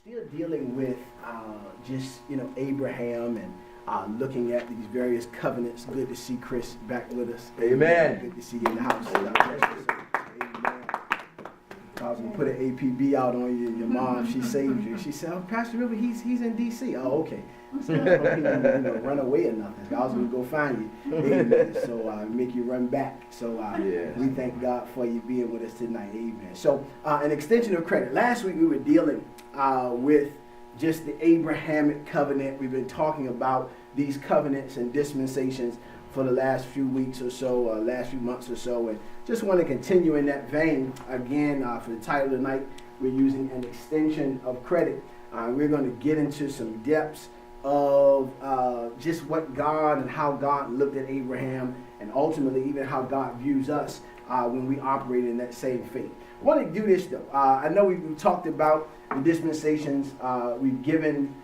Still dealing with Abraham and looking at these various covenants. Good to see Chris back with us. Amen. Good to see you in the house. Amen. I was going to put an APB out on you. Your mom, she saved you. She said, "Oh, Pastor River, he's in D.C. Oh, okay. So, run away or nothing. I was going to go find you. Amen. So make you run back. So we thank God for you being with us tonight. Amen. So an extension of credit. Last week we were dealing with just the Abrahamic covenant. We've been talking about these covenants and dispensations for the last few weeks or so, last few months or so, and just want to continue in that vein. Again, for the title tonight, we're using an extension of credit. We're going to get into some depths of just what God and how God looked at Abraham, and ultimately even how God views us when we operate in that same faith. I want to do this though. I know we've talked about the dispensations. We've given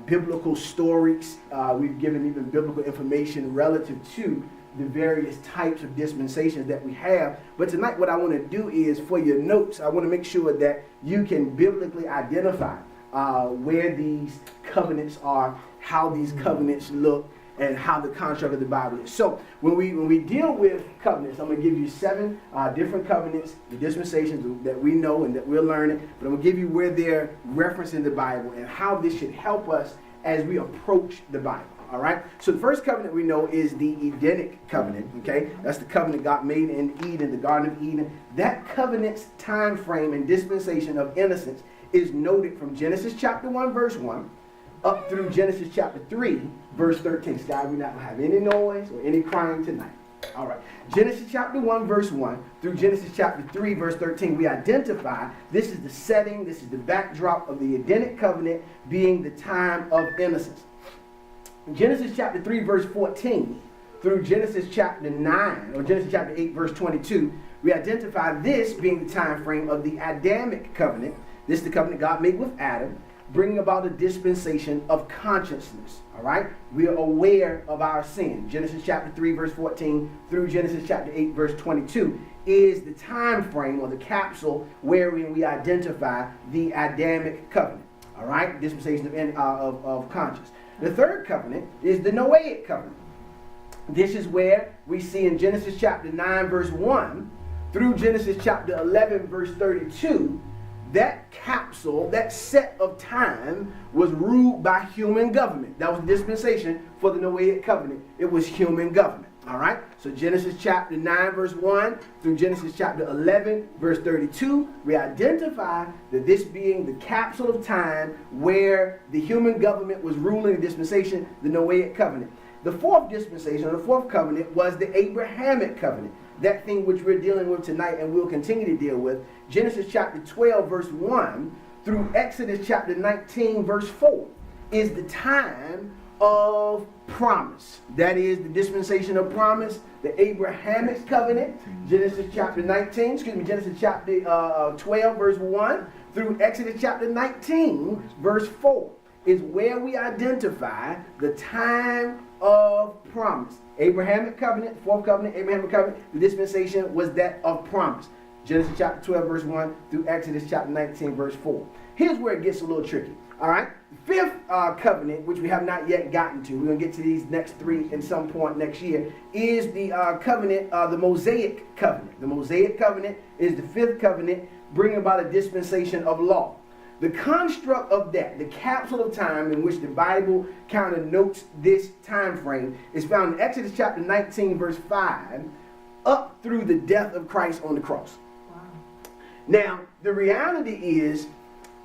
biblical stories. We've given even biblical information relative to the various types of dispensations that we have. But tonight what I want to do is, for your notes, I want to make sure that you can biblically identify where these covenants are, how these covenants look, and how the construct of the Bible is. So when we deal with covenants, I'm going to give you 7 different covenants, the dispensations that we know and that we're learning, but I'm going to give you where they're referenced in the Bible and how this should help us as we approach the Bible. All right? So the first covenant we know is the Edenic covenant, okay? That's the covenant God made in Eden, the Garden of Eden. That covenant's time frame and dispensation of innocence is noted from Genesis chapter 1, verse 1, up through Genesis chapter 3, verse 13. Sky, we're not going to have any noise or any crying tonight. All right. Genesis chapter 1, verse 1 through Genesis chapter 3, verse 13, we identify this is the setting, this is the backdrop of the Edenic covenant being the time of innocence. Genesis chapter 3, verse 14 through Genesis chapter 9, or Genesis chapter 8, verse 22, we identify this being the time frame of the Adamic covenant. This is the covenant God made with Adam, bringing about a dispensation of consciousness. All right? We are aware of our sin. Genesis chapter 3, verse 14 through Genesis chapter 8, verse 22 is the time frame or the capsule wherein we identify the Adamic covenant. All right? Dispensation of conscience. The third covenant is the Noahic covenant. This is where we see in Genesis chapter 9, verse 1 through Genesis chapter 11, verse 32, that capsule, that set of time was ruled by human government. That was dispensation for the Noahic covenant. It was human government. All right? So Genesis chapter 9, verse 1 through Genesis chapter 11, verse 32, we identify that this being the capsule of time where the human government was ruling the dispensation, the Noahic covenant. The fourth dispensation, or the fourth covenant, was the Abrahamic covenant. That thing which we're dealing with tonight and we'll continue to deal with. Genesis chapter 12, verse 1 through Exodus chapter 19, verse 4 is the time of promise. That is the dispensation of promise, the Abrahamic covenant. Genesis chapter 12, verse 1 through Exodus chapter 19, verse 4 is where we identify the time of promise. Abrahamic covenant, fourth covenant, Abrahamic covenant, the dispensation was that of promise. Genesis chapter 12, verse 1 through Exodus chapter 19, verse 4. Here's where it gets a little tricky. All right? The fifth covenant, which we have not yet gotten to, we're going to get to these next 3 at some point next year, is the covenant, the Mosaic covenant. The Mosaic covenant is the fifth covenant, bringing about a dispensation of law. The construct of that, the capsule of time in which the Bible kind of notes this time frame, is found in Exodus chapter 19, verse 5, up through the death of Christ on the cross. Wow. Now, the reality is,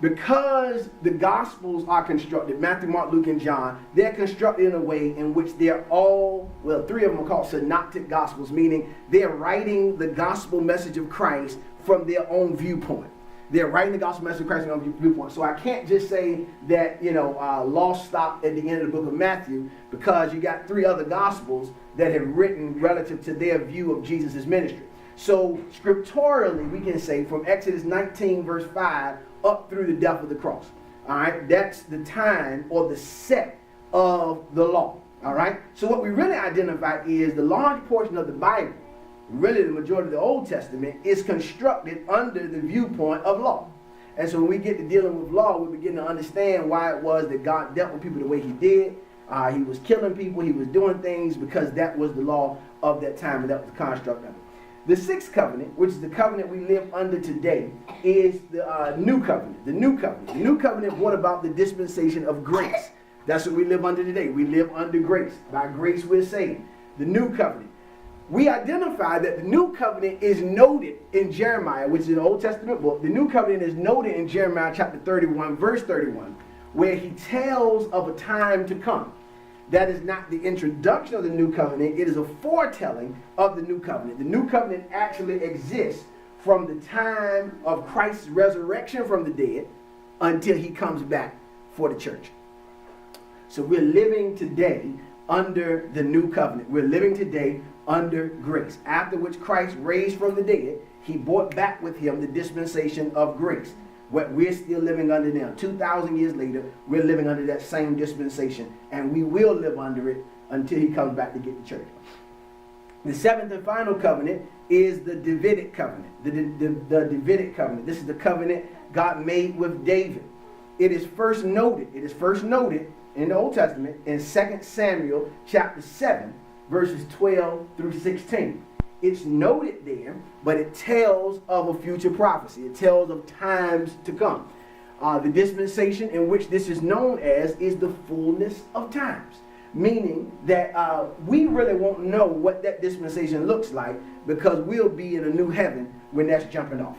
because the Gospels are constructed, Matthew, Mark, Luke, and John, they're constructed in a way in which they're all, well, 3 of them are called synoptic Gospels, meaning they're writing the gospel message of Christ from their own viewpoint. They're writing the gospel message of Christ from their own viewpoint. So I can't just say that, law stopped at the end of the book of Matthew, because you got 3 other Gospels that have written relative to their view of Jesus' ministry. So scripturally, we can say from Exodus 19, verse 5, up through the death of the cross. All right, that's the time or the set of the law. All right, so what we really identify is the large portion of the Bible, really the majority of the Old Testament, is constructed under the viewpoint of law. And so when we get to dealing with law, we begin to understand why it was that God dealt with people the way he did. He was killing people, he was doing things because that was the law of that time, and that was the construct of it. The sixth covenant, which is the covenant we live under today, is the new covenant. The new covenant. The new covenant brought about the dispensation of grace. That's what we live under today. We live under grace. By grace we're saved. The new covenant. We identify that the new covenant is noted in Jeremiah, which is an Old Testament book. The new covenant is noted in Jeremiah chapter 31, verse 31, where he tells of a time to come. That is not the introduction of the new covenant. It is a foretelling of the new covenant. The new covenant actually exists from the time of Christ's resurrection from the dead until he comes back for the church. So we're living today under the new covenant. We're living today under grace. After which Christ raised from the dead, he brought back with him the dispensation of grace. What we're still living under now. 2,000 years later, we're living under that same dispensation, and we will live under it until he comes back to get the church. The seventh and final covenant is the Davidic covenant. The Davidic covenant. This is the covenant God made with David. It is first noted in the Old Testament in 2 Samuel chapter 7, verses 12 through 16. It's noted there, but it tells of a future prophecy. It tells of times to come. The dispensation in which this is known as is the fullness of times. Meaning that we really won't know what that dispensation looks like because we'll be in a new heaven when that's jumping off.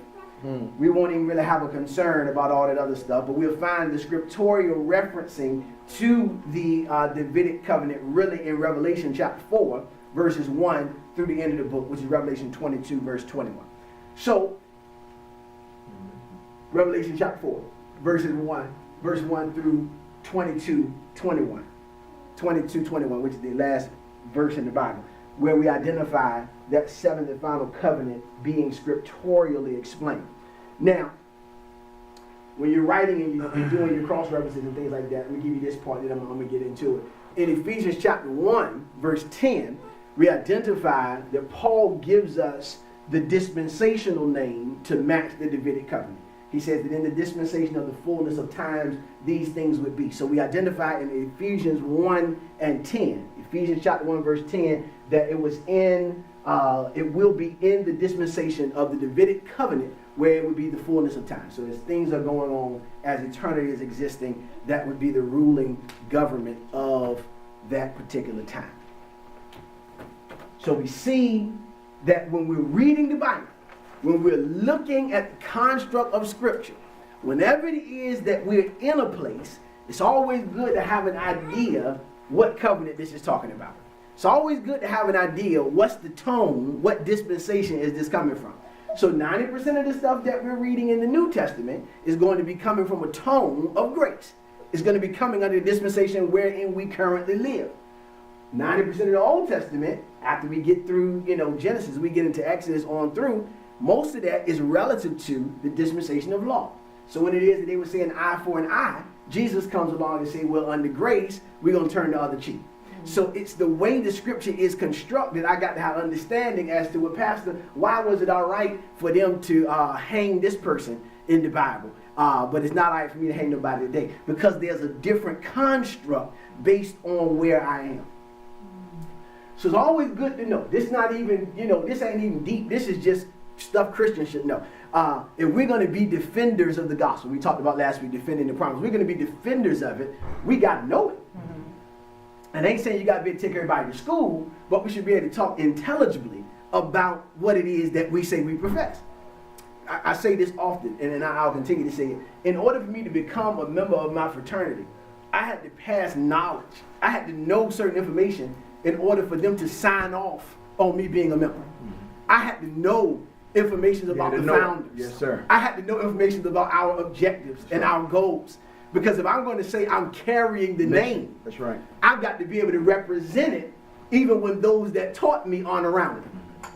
We won't even really have a concern about all that other stuff, but we'll find the scriptorial referencing to the Davidic covenant really in Revelation chapter 4, verses 1 through the end of the book, which is Revelation 22, verse 21. So, Revelation chapter 4, verse 1 through 22, 21. 22, 21, which is the last verse in the Bible, where we identify that seventh and final covenant being scriptorially explained. Now, when you're writing and you're doing your cross references and things like that, we give you this part that I'm going to get into it. In Ephesians chapter 1, verse 10, we identify that Paul gives us the dispensational name to match the Davidic covenant. He says that in the dispensation of the fullness of times, these things would be. So we identify in Ephesians 1 and 10, Ephesians chapter 1, verse 10, that it will be in the dispensation of the Davidic covenant where it would be the fullness of time. So as things are going on, as eternity is existing, that would be the ruling government of that particular time. So we see that when we're reading the Bible, when we're looking at the construct of Scripture, whenever it is that we're in a place, it's always good to have an idea what covenant this is talking about. It's always good to have an idea what's the tone, what dispensation is this coming from. So 90% of the stuff that we're reading in the New Testament is going to be coming from a tone of grace. It's going to be coming under the dispensation wherein we currently live. 90% of the Old Testament, after we get through, Genesis, we get into Exodus on through, most of that is relative to the dispensation of law. So when it is that they would say an eye for an eye, Jesus comes along and say, well, under grace, we're going to turn the other cheek. So it's the way the scripture is constructed. I got to have understanding as to what, Pastor, why was it all right for them to hang this person in the Bible? But it's not all right for me to hang nobody today. Because there's a different construct based on where I am. So it's always good to know. This not even, this ain't even deep. This is just stuff Christians should know. If we're going to be defenders of the gospel, we talked about last week, defending the promise. We're going to be defenders of it. We got to know it. And I ain't saying you got to be able to take everybody to school, but we should be able to talk intelligibly about what it is that we say we profess. I say this often, and then I'll continue to say it. In order for me to become a member of my fraternity, I had to pass knowledge. I had to know certain information in order for them to sign off on me being a member. I had to know information about the founders. Yes, sir. I had to know information about our objectives and our goals. Because if I'm going to say I'm carrying the name, that's right, I've got to be able to represent it even when those that taught me aren't around it.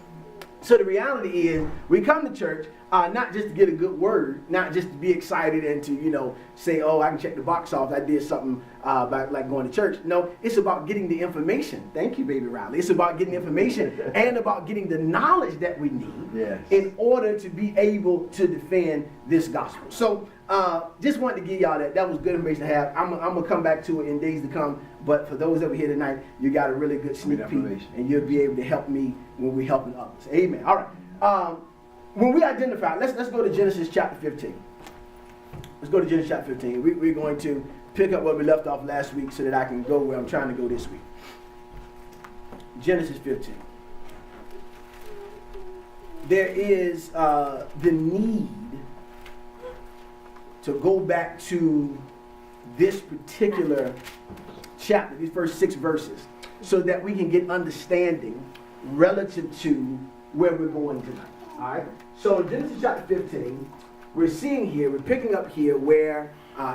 So the reality is, we come to church not just to get a good word, not just to be excited and to, say, oh, I can check the box off, I did something by like going to church. No, it's about getting the information. Thank you, baby Riley. It's about getting information and about getting the knowledge that we need in order to be able to defend this gospel. So just wanted to give y'all that. That was good information to have. I'm going to come back to it in days to come. But for those that were here tonight, you got a really good sneak peek, and you'll be able to help me when we're helping others. Amen. All right. When we identify, let's go to Genesis chapter 15. Let's go to Genesis chapter 15. We're going to pick up where we left off last week so that I can go where I'm trying to go this week. Genesis 15. There is the need to go back to this particular chapter, these first 6 verses, so that we can get understanding relative to where we're going tonight. All right. So in Genesis chapter 15, we're picking up here where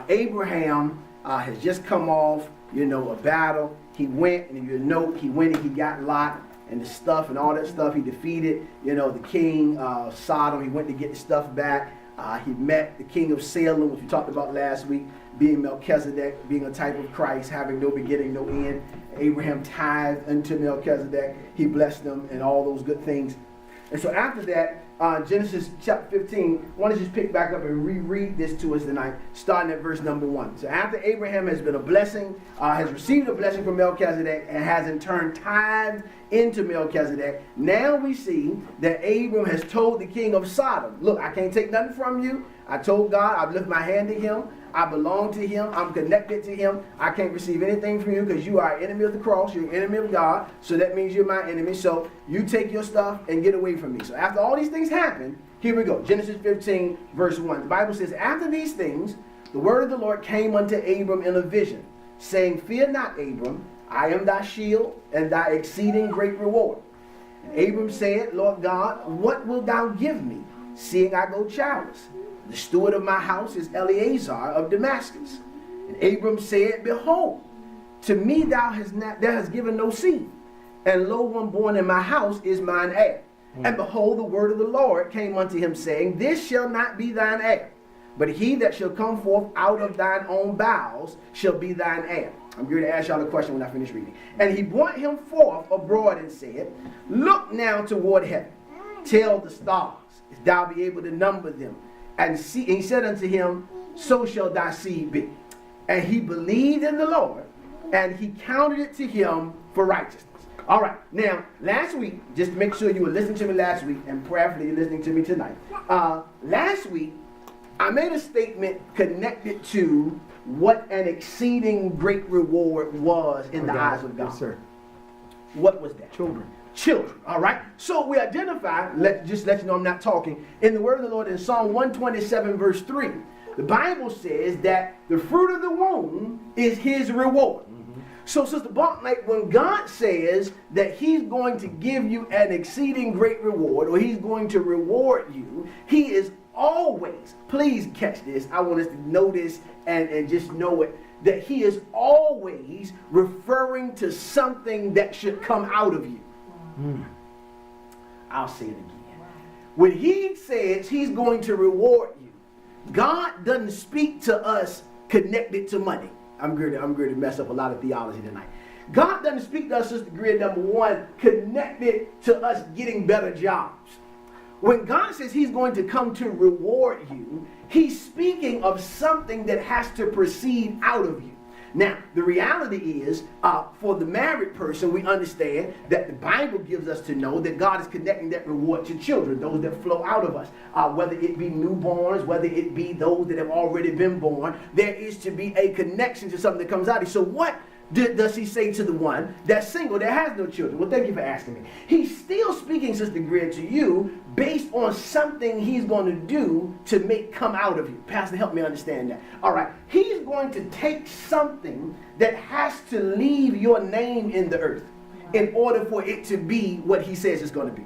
Abraham has just come off, a battle. He went, and he went and he got Lot and the stuff and all that stuff. He defeated, the king of Sodom. He went to get the stuff back. He met the king of Salem, which we talked about last week, being Melchizedek, being a type of Christ, having no beginning, no end. Abraham tithed unto Melchizedek. He blessed them and all those good things. And so after that, Genesis chapter 15, I want to just pick back up and reread this to us tonight, starting at verse number 1. So after Abraham has been a blessing, has received a blessing from Melchizedek, and has in turn tithed into Melchizedek, now we see that Abram has told the king of Sodom, look, I can't take nothing from you. I told God, I've lifted my hand to him. I belong to him. I'm connected to him. I can't receive anything from you because you are an enemy of the cross. You're an enemy of God. So that means you're my enemy. So you take your stuff and get away from me. So after all these things happen, here we go. Genesis 15, verse 1. The Bible says, after these things, the word of the Lord came unto Abram in a vision, saying, fear not, Abram. I am thy shield and thy exceeding great reward. And Abram said, Lord God, what wilt thou give me, seeing I go childless? The steward of my house is Eleazar of Damascus. And Abram said, behold, to me thou hast given no seed, and lo, one born in my house is mine heir. And behold, the word of the Lord came unto him, saying, this shall not be thine heir, but he that shall come forth out of thine own bowels shall be thine heir. I'm going to ask y'all a question when I finish reading. And he brought him forth abroad and said, look now toward heaven, tell the stars, if thou be able to number them. And he said unto him, so shall thy seed be. And he believed in the Lord, and he counted it to him for righteousness. All right. Now, last week, just to make sure you were listening to me last week, and prayerfully you're listening to me tonight. Last week, I made a statement connected to what an exceeding great reward was in the eyes of God. Yes, sir. What was that? Children. All right. So we identify, just let you know I'm not talking, in the word of the Lord in Psalm 127 verse 3. The Bible says that the fruit of the womb is his reward. So Sister Barton, like when God says that he's going to give you an exceeding great reward, or he's going to reward you, he is always, please catch this, I want us to know this and just know it, that he is always referring to something that should come out of you. I'll say it again. When he says he's going to reward you, God doesn't speak to us connected to money. I'm going to mess up a lot of theology tonight. God doesn't speak to us, Sister Greer, number one, connected to us getting better jobs. When God says he's going to come to reward you, he's speaking of something that has to proceed out of you. Now, the reality is, for the married person, we understand that the Bible gives us to know that God is connecting that reward to children, those that flow out of us. Whether it be newborns, whether it be those that have already been born, there is to be a connection to something that comes out of you. So what does he say to the one that's single, that has no children? Well, thank you for asking me. He's still speaking, Sister Greer, to you based on something he's going to do to make come out of you. Pastor, help me understand that. All right. He's going to take something that has to leave your name in the earth in order for it to be what he says it's going to be.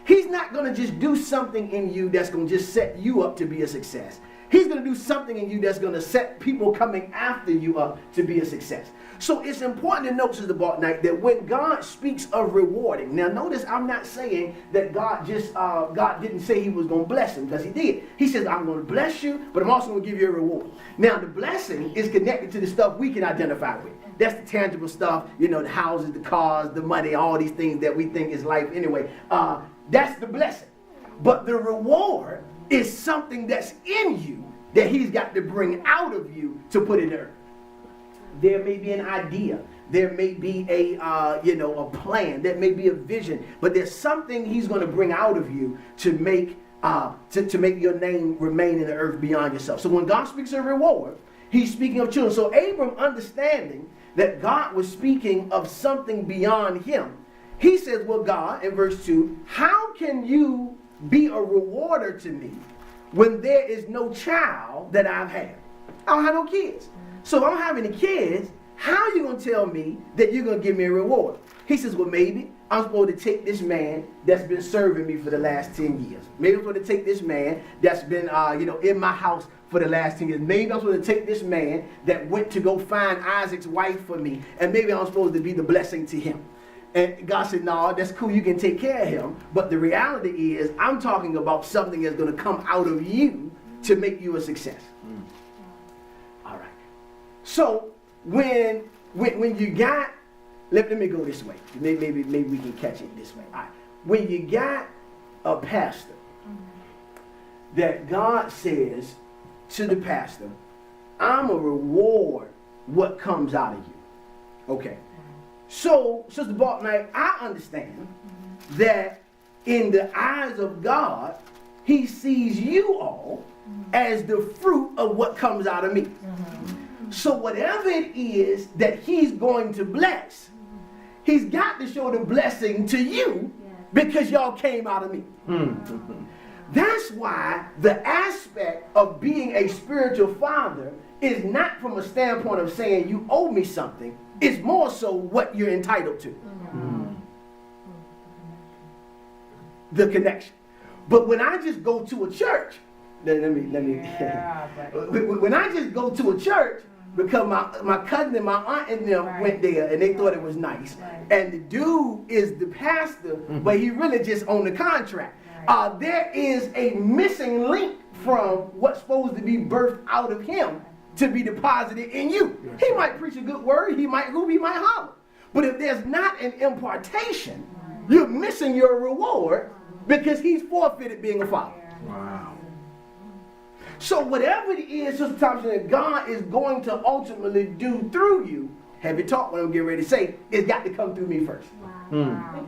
He's not going to just do something in you that's going to just set you up to be a success. He's going to do something in you that's going to set people coming after you up to be a success. So it's important to note, Sister Bartnight, that when God speaks of rewarding, now notice I'm not saying that God didn't say he was going to bless him, because he did. He says, I'm going to bless you, but I'm also going to give you a reward. Now the blessing is connected to the stuff we can identify with. That's the tangible stuff, you know, the houses, the cars, the money, all these things that we think is life anyway. That's the blessing. But the reward is something that's in you that he's got to bring out of you to put in the earth. There may be an idea. There may be a plan. There may be a vision. But there's something he's going to bring out of you to make your name remain in the earth beyond yourself. So when God speaks of reward, he's speaking of children. So Abram, understanding that God was speaking of something beyond him, he says, well, God, in verse 2, how can you be a rewarder to me when there is no child that I've had? I don't have no kids. So if I don't have any kids, how are you going to tell me that you're going to give me a reward? He says, well, maybe I'm supposed to take this man that's been serving me for the last 10 years. Maybe I'm supposed to take this man that's been in my house for the last 10 years. Maybe I'm supposed to take this man that went to go find Isaac's wife for me, and maybe I'm supposed to be the blessing to him. And God said, no, that's cool, you can take care of him, but the reality is I'm talking about something that's going to come out of you to make you a success. All right. So when you got, let me go this way. Maybe we can catch it this way. All right. When you got a pastor that God says to the pastor, I'm going to reward what comes out of you. Okay. So, Sister Bartnight, I understand that in the eyes of God, he sees you all as the fruit of what comes out of me. So whatever it is that he's going to bless, he's got to show the blessing to you because y'all came out of me. That's why the aspect of being a spiritual father is not from a standpoint of saying you owe me something. It's more so what you're entitled to. The connection. But when I just go to a church, when I just go to a church, because my cousin and my aunt and them went there and they thought it was nice. And the dude is the pastor, but he really just on the contract. There is a missing link from what's supposed to be birthed out of him to be deposited in you. He might preach a good word, he might holler. But if there's not an impartation, you're missing your reward because he's forfeited being a father. Wow. So whatever it is, Sister Thompson, that God is going to ultimately do through you, heavy talk what I'm getting ready to say, it's got to come through me first. Wow.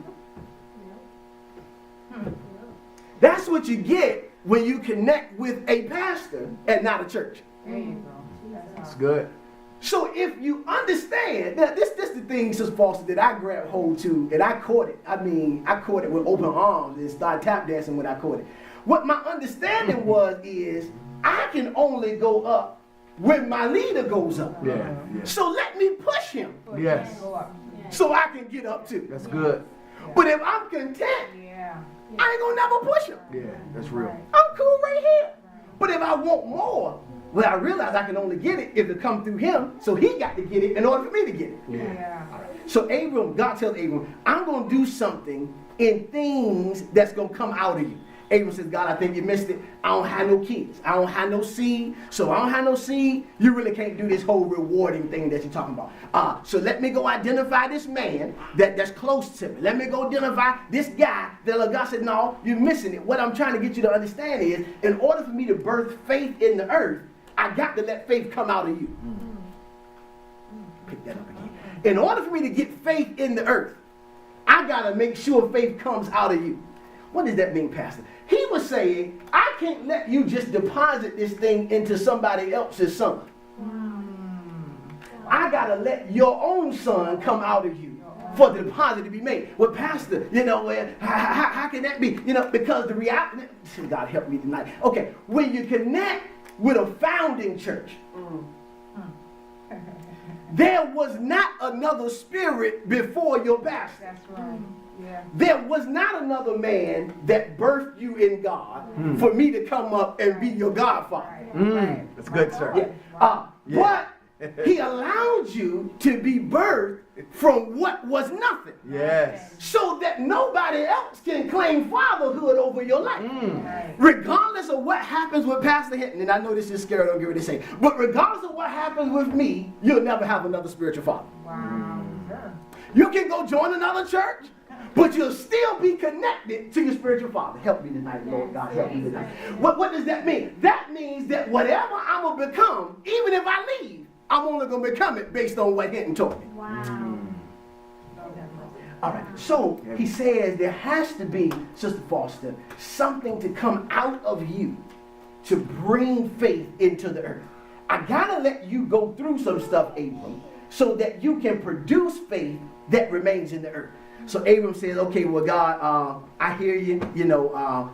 That's what you get when you connect with a pastor and not a church. There you go. That's good. So if you understand, now this the thing, Sister Foster, that I grabbed hold to, and I caught it. I mean, I caught it with open arms and started tap dancing when I caught it. What my understanding is I can only go up when my leader goes up. Yeah. So let me push him Yes. so I can get up too. That's good. But if I'm content, I ain't gonna never push him. Yeah, that's real. I'm cool right here. But if I want more, well, I realize I can only get it if it comes through him, so he got to get it in order for me to get it. Yeah. So Abram, God tells Abram, I'm going to do something in things that's going to come out of you. Abram says, God, I think you missed it. I don't have no kids. I don't have no seed. So I don't have no seed. You really can't do this whole rewarding thing that you're talking about. So let me go identify this man that's close to me. Let me go identify this guy that God said, no, you're missing it. What I'm trying to get you to understand is, in order for me to birth faith in the earth, I got to let faith come out of you. Pick that up again. In order for me to get faith in the earth, I got to make sure faith comes out of you. What does that mean, Pastor? He was saying, I can't let you just deposit this thing into somebody else's son. I got to let your own son come out of you for the deposit to be made. Well, Pastor, how can that be? Because the reality, God help me tonight. Okay, when you connect with a founding church, there was not another spirit before your pastor. That's right. Yeah. There was not another man that birthed you in God for me to come up and be your godfather. That's good, sir. Yeah. But he allowed you to be birthed from what was nothing. Yes. So that nobody else can claim fatherhood over your life. Right. Regardless of what happens with Pastor Hinton, and I know this is scary, I don't get what they say, but regardless of what happens with me, you'll never have another spiritual father. Wow. You can go join another church, but you'll still be connected to your spiritual father. Help me tonight, Lord God, help me tonight. What does that mean? That means that whatever I'm going to become, even if I leave, I'm only going to become it based on what Hinton taught me. Wow. All right, so he says there has to be, Sister Foster, something to come out of you to bring faith into the earth. I gotta let you go through some stuff, Abram, so that you can produce faith that remains in the earth. So Abram says, okay, well, God, I hear you,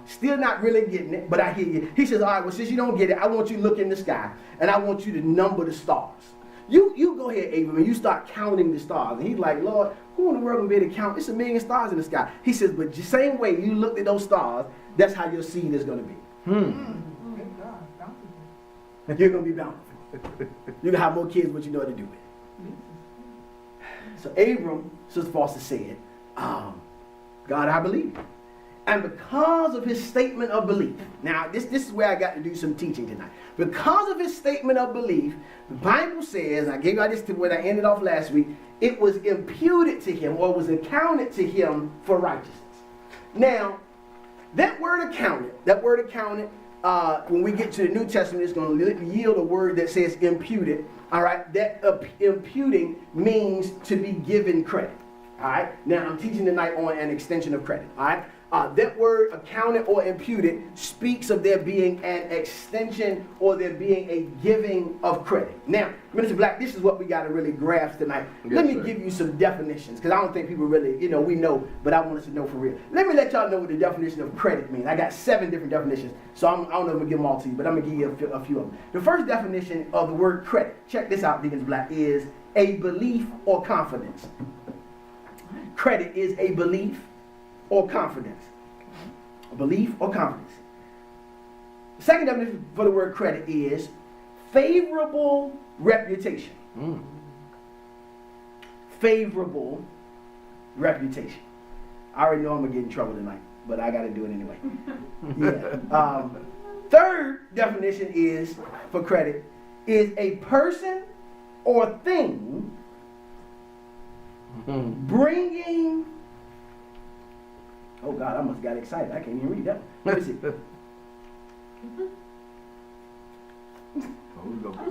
still not really getting it, but I hear you. He says, all right, well, since you don't get it, I want you to look in the sky, and I want you to number the stars. You go ahead, Abram, and you start counting the stars. And he's like, Lord, who in the world will be able to count? It's 1 million stars in the sky. He says, but the same way you looked at those stars, that's how your seed is going to be. You're going to be bountiful. You're going to have more kids, but you know what to do with. So Abram, Sister Foster said, God, I believe you. And because of his statement of belief, now this is where I got to do some teaching tonight. Because of his statement of belief, the Bible says, I gave you this to where I ended off last week, it was imputed to him, or was accounted to him for righteousness. Now, that word accounted, when we get to the New Testament, it's going to yield a word that says imputed. All right, that imputing means to be given credit. All right, now I'm teaching tonight on an extension of credit. All right, that word accounted or imputed speaks of there being an extension or there being a giving of credit. Now, Minister Black, this is what we got to really grasp tonight. Yes, let me sir. give you some definitions, because I don't think people really, we know, but I want us to know for real. Let me let y'all know what the definition of credit means. I got 7 different definitions, so I don't know if I'm going to give them all to you, but I'm going to give you a few of them. The first definition of the word credit, check this out, Deacons Black, is a belief or confidence. Credit is a belief or confidence. A belief or confidence. The second definition for the word credit is favorable reputation. Favorable reputation. I already know I'm going to get in trouble tonight, but I got to do it anyway. Yeah. Third definition is, for credit, is a person or thing bringing, oh God, I almost got excited. I can't even read that. Let me see.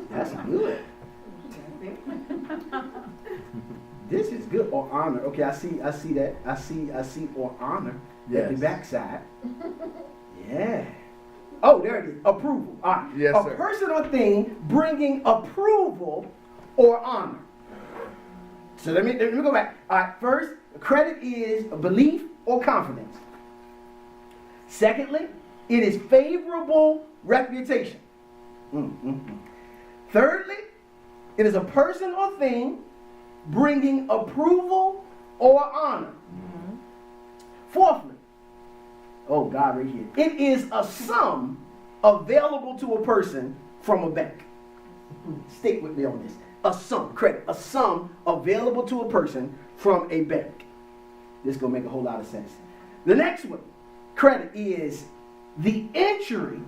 That's good. This is good. Or honor. Okay, I see that. I see or honor at the backside. Yeah. Oh, there it is. Approval. All right. Yes, a sir. person or thing bringing approval or honor. So let me go back. All right, first, credit is a belief or confidence. Secondly, it is favorable reputation. Thirdly, it is a person or thing bringing approval or honor. Fourthly, oh God, right here, it is a sum available to a person from a bank. Stick with me on this. A sum, credit, a sum available to a person from a bank. This is going to make a whole lot of sense. The next one, credit, is the entry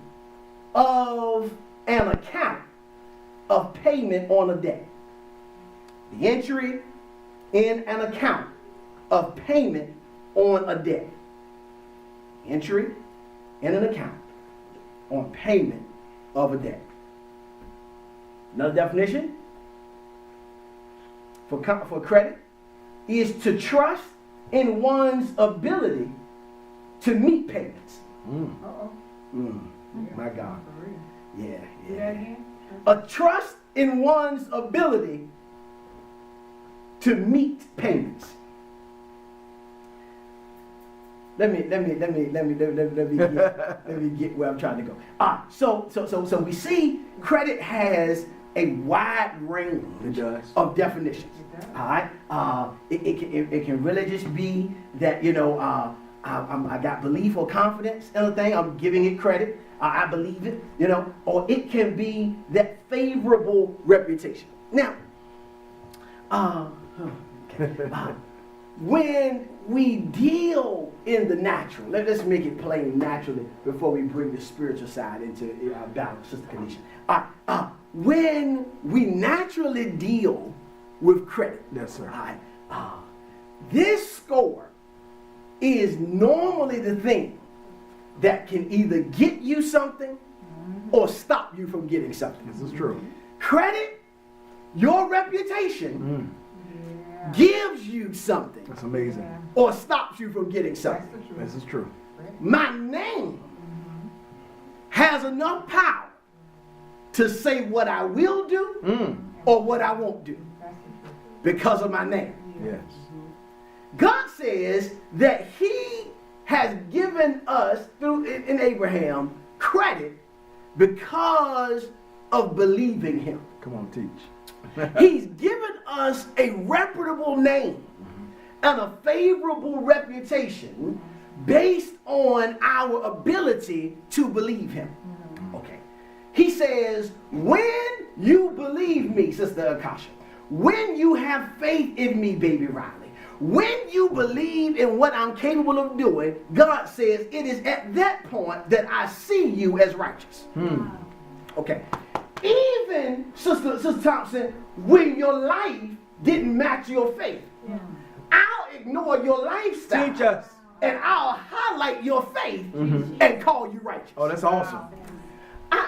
of an account of payment on a debt. The entry in an account of payment on a debt. Entry in an account on payment of a debt. Another definition for credit is to trust in one's ability to meet payments. My God. Yeah. A trust in one's ability to meet payments. Let me get where I'm trying to go. So we see credit has a wide range of definitions. All right, it can really just be that, you know, I got belief or confidence in a thing. I'm giving it credit. I believe it, you know, or it can be that favorable reputation. Now, when we deal in the natural, let's make it plain naturally before we bring the spiritual side into our balance, Sister Kanisha. When we naturally deal with credit, yes, sir. This score is normally the thing that can either get you something or stop you from getting something. This is true. Credit, your reputation, gives you something. That's amazing. Or stops you from getting something. This is true. My name has enough power to say what I will do or what I won't do because of my name. Yes. God says that He has given us, through in Abraham, credit because of believing Him. Come on, teach. He's given us a reputable name and a favorable reputation based on our ability to believe Him. Okay. He says, when you believe me, Sister Akasha, when you have faith in me, baby Riley, when you believe in what I'm capable of doing, God says it is at that point that I see you as righteous. Okay. Even, Sister Thompson, when your life didn't match your faith, I'll ignore your lifestyle. Teach us. And I'll highlight your faith and call you righteous. Oh, that's awesome.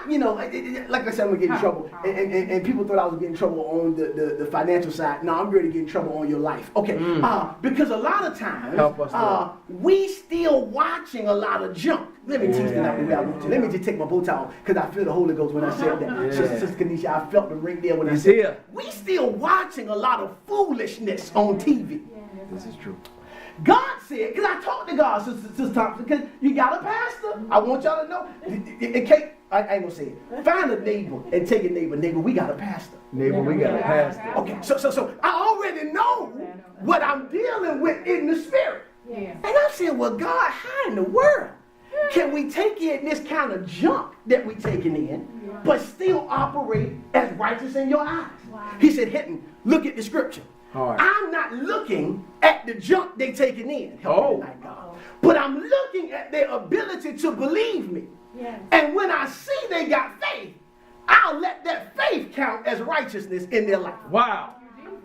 You know, like I said, I'm going to get in trouble. And people thought I was getting in trouble on the financial side. No, I'm ready to get in trouble on your life. Okay. Because a lot of times, we still watching a lot of junk. Let me teach tonight the way I want to. Let me just take my bow tie on, because I feel the Holy Ghost when I said that. Sister Kanisha, I felt the ring there when I said that. We still watching a lot of foolishness on TV. This is true. God said, because I talked to God, Sister Thompson, because you got a pastor. I want y'all to know. I ain't gonna say it. Find a neighbor and take a neighbor. Neighbor, we got a pastor. Neighbor, we got a pastor. Okay, so I already know what I'm dealing with in the spirit. And I'm saying, well, God, how in the world can we take in this kind of junk that we taking in, but still operate as righteous in your eyes? He said, Hinton, look at the scripture. I'm not looking at the junk they taking in. Help me tonight, God. But I'm looking at their ability to believe me. And when I see they got faith, I'll let that faith count as righteousness in their life. Wow.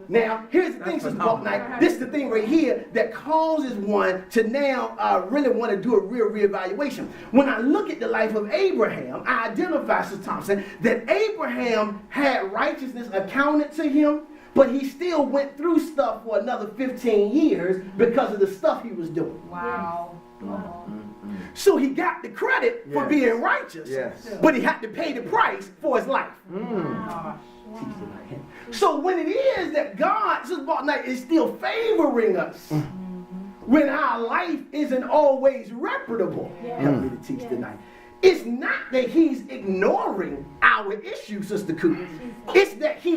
Now, here's the thing, Sister Faulkner. This is the thing right here that causes one to now really want to do a real reevaluation. When I look at the life of Abraham, I identify, Sister Thompson, that Abraham had righteousness accounted to him, but he still went through stuff for another 15 years because of the stuff he was doing. Wow. So he got the credit for being righteous, but he had to pay the price for his life. So when it is that God, Sister Faulkner, is still favoring us, when our life isn't always reputable, help me to teach tonight. It's not that He's ignoring our issues, Sister Cooper. It's that He